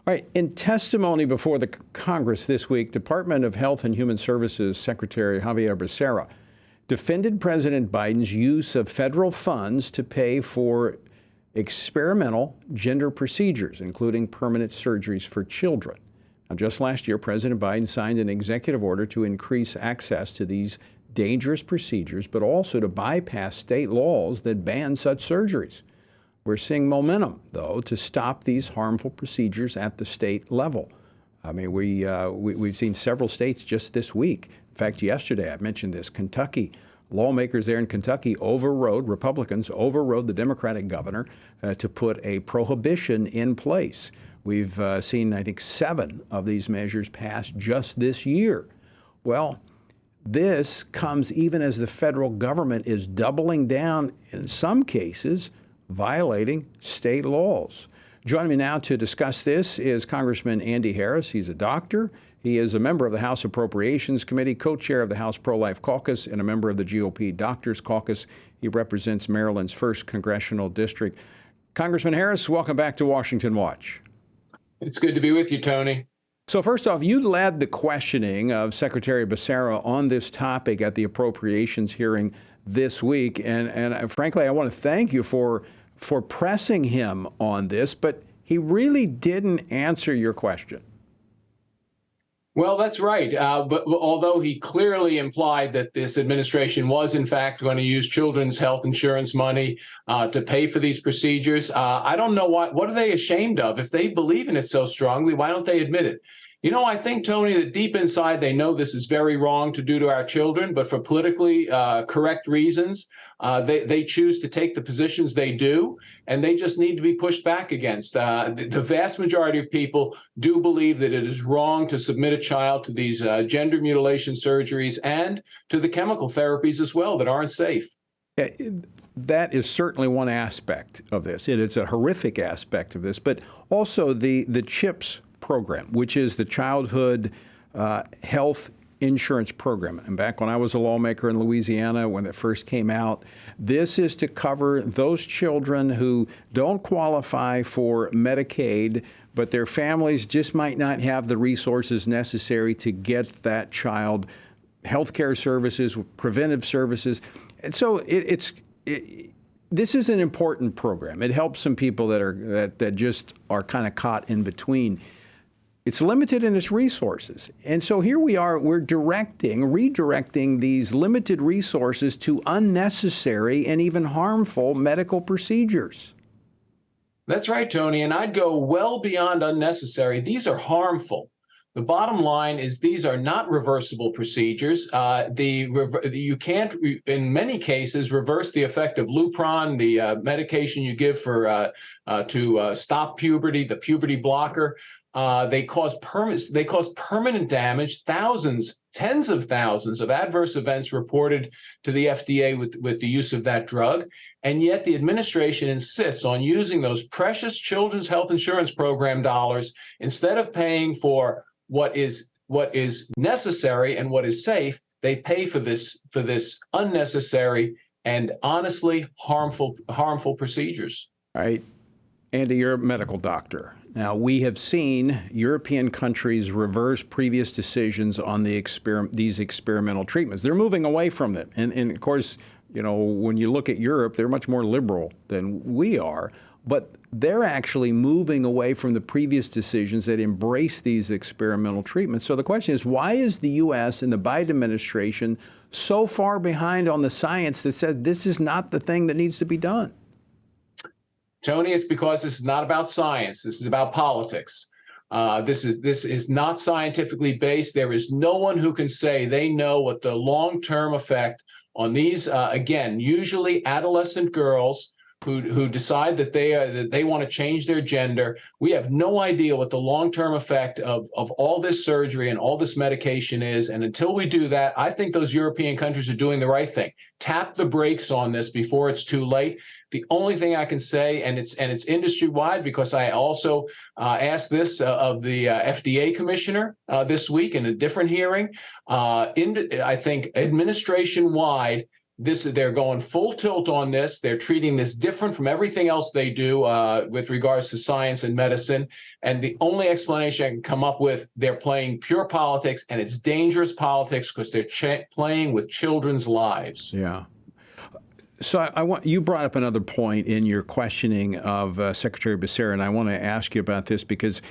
All right, in testimony before the Congress this week, Department of Health and Human Services Secretary Xavier Becerra defended President Biden's use of federal funds to pay for experimental gender procedures, including permanent surgeries for children. Now, just last year, President Biden signed an executive order to increase access to these dangerous procedures, but also to bypass state laws that ban such surgeries. We're seeing momentum, though, to stop these harmful procedures at the state level. I mean, we've seen several states just this week. In fact, yesterday, I mentioned this, Kentucky. Lawmakers there in Kentucky Republicans overrode the Democratic governor to put a prohibition in place. We've seen, I think, 7 of these measures passed just this year. Well, this comes even as the federal government is doubling down, in some cases, violating state laws. Joining me now to discuss this is Congressman Andy Harris. He's a doctor. He is a member of the House Appropriations Committee, co-chair of the House Pro-Life Caucus, and a member of the GOP Doctors Caucus. He represents Maryland's 1st Congressional District. Congressman Harris, welcome back to Washington Watch. It's good to be with you, Tony. So first off, you led the questioning of Secretary Becerra on this topic at the appropriations hearing this week. And frankly, I want to thank you for pressing him on this, but he really didn't answer your question. Well, that's right. But although he clearly implied that this administration was, in fact, going to use children's health insurance money to pay for these procedures, I don't know what are they ashamed of? If they believe in it so strongly, why don't they admit it? You know, I think, Tony, that deep inside they know this is very wrong to do to our children, but for politically correct reasons, they choose to take the positions they do, and they just need to be pushed back against. The vast majority of people do believe that it is wrong to submit a child to these gender mutilation surgeries and to the chemical therapies as well that aren't safe. That is certainly one aspect of this. It is a horrific aspect of this, but also the CHIPS program, which is the Childhood Health Insurance Program. And back when I was a lawmaker in Louisiana, when it first came out, this is to cover those children who don't qualify for Medicaid, but their families just might not have the resources necessary to get that child health care services, preventive services. And so this is an important program. It helps some people that just are kind of caught in between. It's limited in its resources. And so here we are, we're redirecting these limited resources to unnecessary and even harmful medical procedures. That's right, Tony. And I'd go well beyond unnecessary. These are harmful. The bottom line is these are not reversible procedures. You can't, in many cases, reverse the effect of Lupron, the medication you give to stop puberty, the puberty blocker. They cause permanent damage, tens of thousands of adverse events reported to the FDA with the use of that drug. And yet the administration insists on using those precious Children's Health Insurance Program dollars instead of paying for what is necessary and what is safe. They pay for this unnecessary and honestly harmful procedures. All right. Andy, you're a medical doctor. Now, we have seen European countries reverse previous decisions on these experimental treatments. They're moving away from them. And of course, you know, when you look at Europe, they're much more liberal than we are. But they're actually moving away from the previous decisions that embrace these experimental treatments. So the question is, why is the U.S. and the Biden administration so far behind on the science that said this is not the thing that needs to be done? Tony, it's because this is not about science. This is about politics. This is not scientifically based. There is no one who can say they know what the long-term effect on these, again, usually adolescent girls who decide that they want to change their gender. We have no idea what the long-term effect of all this surgery and all this medication is. And until we do that, I think those European countries are doing the right thing. Tap the brakes on this before it's too late. The only thing I can say, and it's industry-wide, because I also asked this of the FDA commissioner this week in a different hearing. I think administration-wide, they're going full tilt on this. They're treating this different from everything else they do with regards to science and medicine. And the only explanation I can come up with, they're playing pure politics, and it's dangerous politics because they're playing with children's lives. Yeah. So I want you brought up another point in your questioning of Secretary Becerra, and I want to ask you about this because,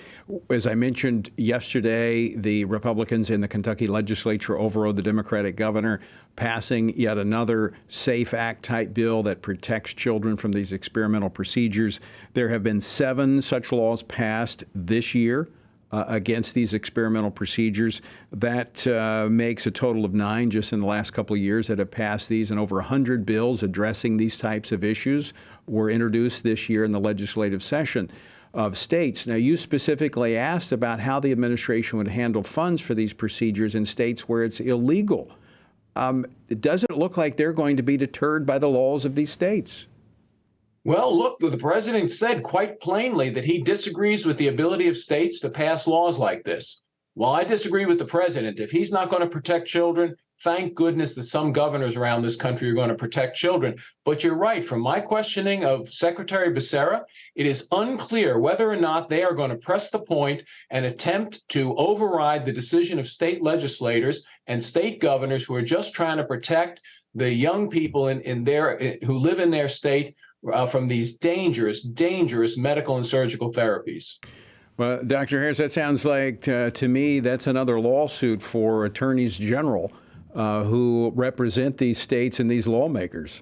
as I mentioned yesterday, the Republicans in the Kentucky legislature overrode the Democratic governor, passing yet another SAFE Act type bill that protects children from these experimental procedures. There have been 7 such laws passed this year against these experimental procedures. That makes a total of 9 just in the last couple of years that have passed these, and over 100 bills addressing these types of issues were introduced this year in the legislative session of states. Now, you specifically asked about how the administration would handle funds for these procedures in states where it's illegal. It doesn't look like they're going to be deterred by the laws of these states. Well, look, the president said quite plainly that he disagrees with the ability of states to pass laws like this. Well, I disagree with the president. If he's not going to protect children, thank goodness that some governors around this country are going to protect children. But you're right. From my questioning of Secretary Becerra, it is unclear whether or not they are going to press the point and attempt to override the decision of state legislators and state governors who are just trying to protect the young people who live in their state from these dangerous medical and surgical therapies. Well, Dr. Harris, that sounds like, to me, that's another lawsuit for attorneys general who represent these states and these lawmakers.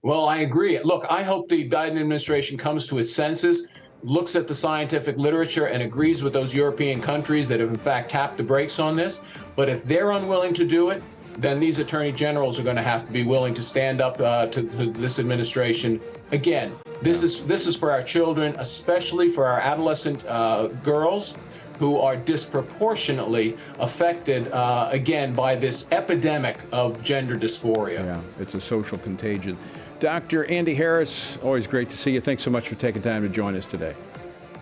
Well, I agree. Look, I hope the Biden administration comes to its senses, looks at the scientific literature, and agrees with those European countries that have, in fact, tapped the brakes on this. But if they're unwilling to do it, then these attorney generals are going to have to be willing to stand up to this administration. Again, this is for our children, especially for our adolescent girls who are disproportionately affected, again, by this epidemic of gender dysphoria. Yeah, it's a social contagion. Dr. Andy Harris, always great to see you. Thanks so much for taking time to join us today.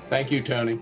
Thank you, Tony.